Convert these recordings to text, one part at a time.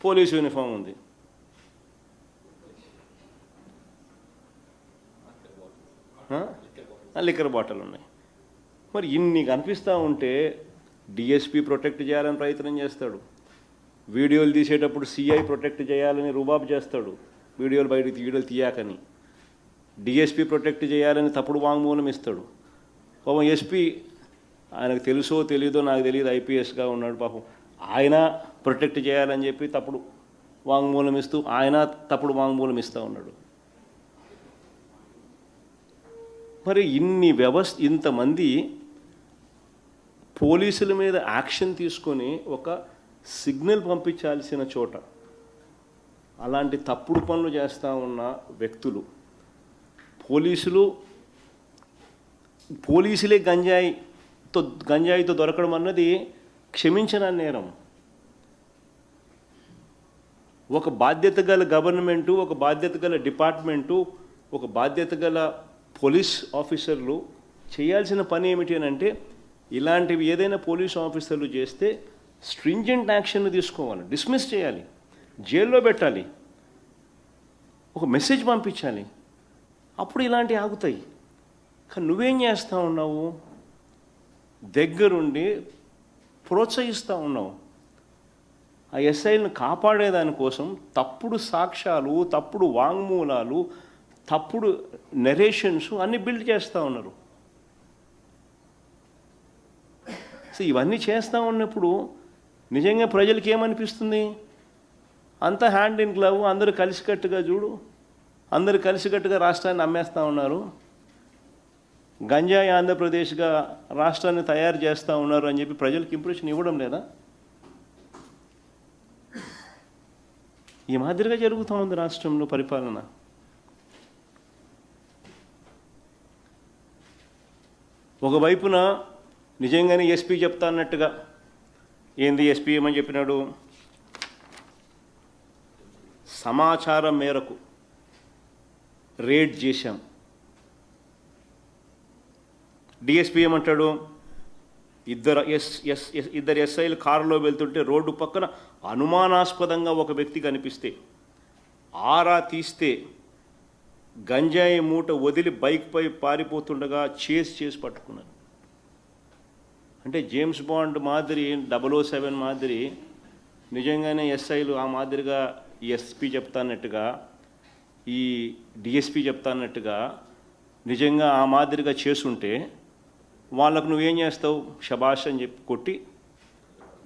Police uniform ఉంది. Liquor bottle ఉన్నాయి. మరి ఇన్ని కనిపిస్తూ ఉంటే డిఎస్పీ ప్రొటెక్ట్ చేయాలని ప్రయత్నం చేస్తాడు, వీడియోలు తీసేటప్పుడు సిఐ ప్రొటెక్ట్ చేయాలని రుబాబ్ చేస్తాడు, వీడియోలు తీయాకని. డిఎస్పీ ప్రొటెక్ట్ చేయాలని తప్పుడు వాంగ్మూలం ఇస్తాడు. పాపం ఎస్పీ ఆయనకు తెలుసో తెలీదో నాకు తెలియదు, ఐపీఎస్గా ఉన్నాడు పాపం, ఆయన ప్రొటెక్ట్ చేయాలని చెప్పి తప్పుడు వాంగ్మూలం ఇస్తూ ఆయన తప్పుడు వాంగ్మూలం ఇస్తూ ఉన్నాడు. మరి ఇంతమంది పోలీసుల మీద యాక్షన్ తీసుకొని ఒక సిగ్నల్ పంపించాల్సిన చోట అలాంటి తప్పుడు పనులు చేస్తూ ఉన్న వ్యక్తులు, పోలీసులే గంజాయితో దొరకడం అన్నది క్షమించిన నేరం. ఒక బాధ్యత గల గవర్నమెంటు, ఒక బాధ్యత గల డిపార్ట్మెంటు, ఒక బాధ్యత గల పోలీస్ ఆఫీసర్లు చేయాల్సిన పని ఏమిటి అని అంటే, ఇలాంటివి ఏదైనా పోలీస్ ఆఫీసర్లు చేస్తే స్ట్రింజెంట్ యాక్షన్ తీసుకోవాలి, డిస్మిస్ చేయాలి, జైల్లో పెట్టాలి, ఒక మెసేజ్ పంపించాలి, అప్పుడు ఇలాంటివి ఆగుతాయి. కానీ నువ్వేం చేస్తూ ఉన్నావు? దగ్గరుండి ప్రోత్సహిస్తూ ఉన్నావు. ఆ ఎస్ఐలను కాపాడేదానికోసం తప్పుడు సాక్ష్యాలు, తప్పుడు వాంగ్మూలాలు, తప్పుడు నెరేషన్స్ అన్నీ బిల్డ్ చేస్తూ ఉన్నారు. సో ఇవన్నీ చేస్తూ ఉన్నప్పుడు నిజంగా ప్రజలకి ఏమనిపిస్తుంది? అంతా హ్యాండ్ ఇన్ గ్లవ్, అందరూ కలిసికట్టుగా చూడు, అందరూ కలిసికట్టుగా రాష్ట్రాన్ని అమ్మేస్తూ ఉన్నారు, గంజాయి ఆంధ్రప్రదేశ్గా రాష్ట్రాన్ని తయారు చేస్తూ ఉన్నారు అని చెప్పి ప్రజలకు ఇంప్రెషన్ ఇవ్వడం లేదా? ఈ మాదిరిగా జరుగుతూ ఉంది రాష్ట్రంలో పరిపాలన. ఒకవైపున నిజంగానే ఎస్పీ చెప్తా అన్నట్టుగా, ఏంది ఎస్పీ ఏమని చెప్పినాడు? సమాచారం మేరకు రేడ్ చేశాం. డిఎస్పీ ఏమంటాడు? ఇద్దరు ఎస్ఐలు కారులో వెళ్తుంటే రోడ్డు పక్కన అనుమానాస్పదంగా ఒక వ్యక్తి కనిపిస్తే ఆరా తీస్తే గంజాయి మూట వదిలి బైక్పై పారిపోతుండగా చేసి పట్టుకున్నారు. అంటే జేమ్స్ బాండ్ మాదిరి, 007 మాదిరి నిజంగానే ఎస్ఐలు ఆ మాదిరిగా ఎస్పీ చెప్తాన్నట్టుగా, ఈ డిఎస్పీ చెప్తాన్నట్టుగా నిజంగా ఆ మాదిరిగా చేసుంటే వాళ్ళకు నువ్వేం చేస్తావు? శబాష్ అని చెప్పి కొట్టి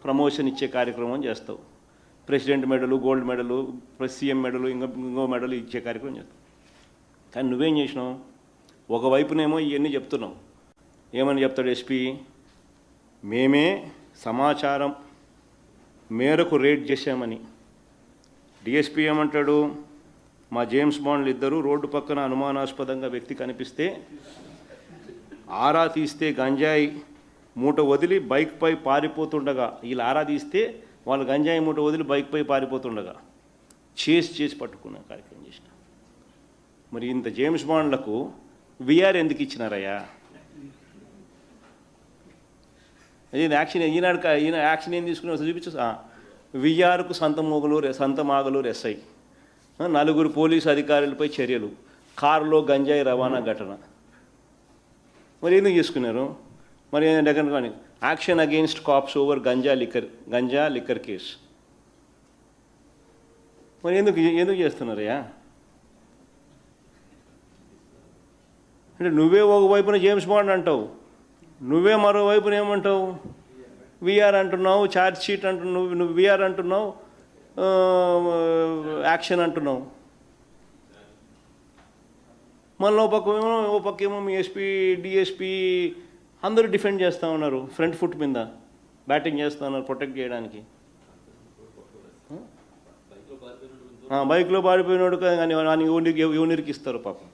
ప్రమోషన్ ఇచ్చే కార్యక్రమం చేస్తావు. ప్రెసిడెంట్ మెడలు, గోల్డ్ మెడలు, సీఎం మెడలు, ఇంకో మెడలు ఇచ్చే కార్యక్రమం చేస్తావు. కానీ నువ్వేం చేసినావు? ఒకవైపునేమో ఇవన్నీ చెప్తున్నావు. ఏమని చెప్తాడు ఎస్పీ? మేమే సమాచారం మేరకు రేడ్ చేశామని. డిఎస్పీ ఏమంటాడు? మా జేమ్స్ బాండ్లు ఇద్దరు రోడ్డు పక్కన అనుమానాస్పదంగా వ్యక్తి కనిపిస్తే ఆరా తీస్తే గంజాయి మూట వదిలి బైక్పై పారిపోతుండగా, వీళ్ళు ఆరా తీస్తే వాళ్ళు గంజాయి మూట వదిలి బైక్పై పారిపోతుండగా చేసి పట్టుకున్న కార్యక్రమం చేసిన. మరి ఇంత జేమ్స్ బాండ్లకు విఆర్ ఎందుకు ఇచ్చినారయ్యా? అది యాక్షన్ ఈయన యాక్షన్ ఏం తీసుకున్నా చూపించు. విఆర్కు సంతమాగలూరు ఎస్ఐ, 4 పోలీసు అధికారులపై చర్యలు, కారులో గంజాయి రవాణా ఘటన. మరి ఎందుకు చేసుకున్నారు? మరి దగ్గర కానీ action against cops over ganja liquor case. మరి ఎందుకు చేస్తున్నారయ్యా? అంటే నువ్వే ఒకవైపున జేమ్స్ బాండ్ అంటావు, నువ్వే మరోవైపున ఏమంటావు? విఆర్ అంటున్నావు, ఛార్జ్ షీట్ అంటున్నావు, నువ్వు విఆర్ అంటున్నావు, యాక్షన్ అంటున్నావు. మళ్ళీ ఓ పక్కేమో మీ ఎస్పీ, డిఎస్పీ అందరూ డిఫెండ్ చేస్తూ ఉన్నారు, ఫ్రంట్ ఫుట్ మీద బ్యాటింగ్ చేస్తూ ఉన్నారు ప్రొటెక్ట్ చేయడానికి. బైక్లో పారిపోయినాడు కానీ యూనిర్కి ఇస్తారు పాపం.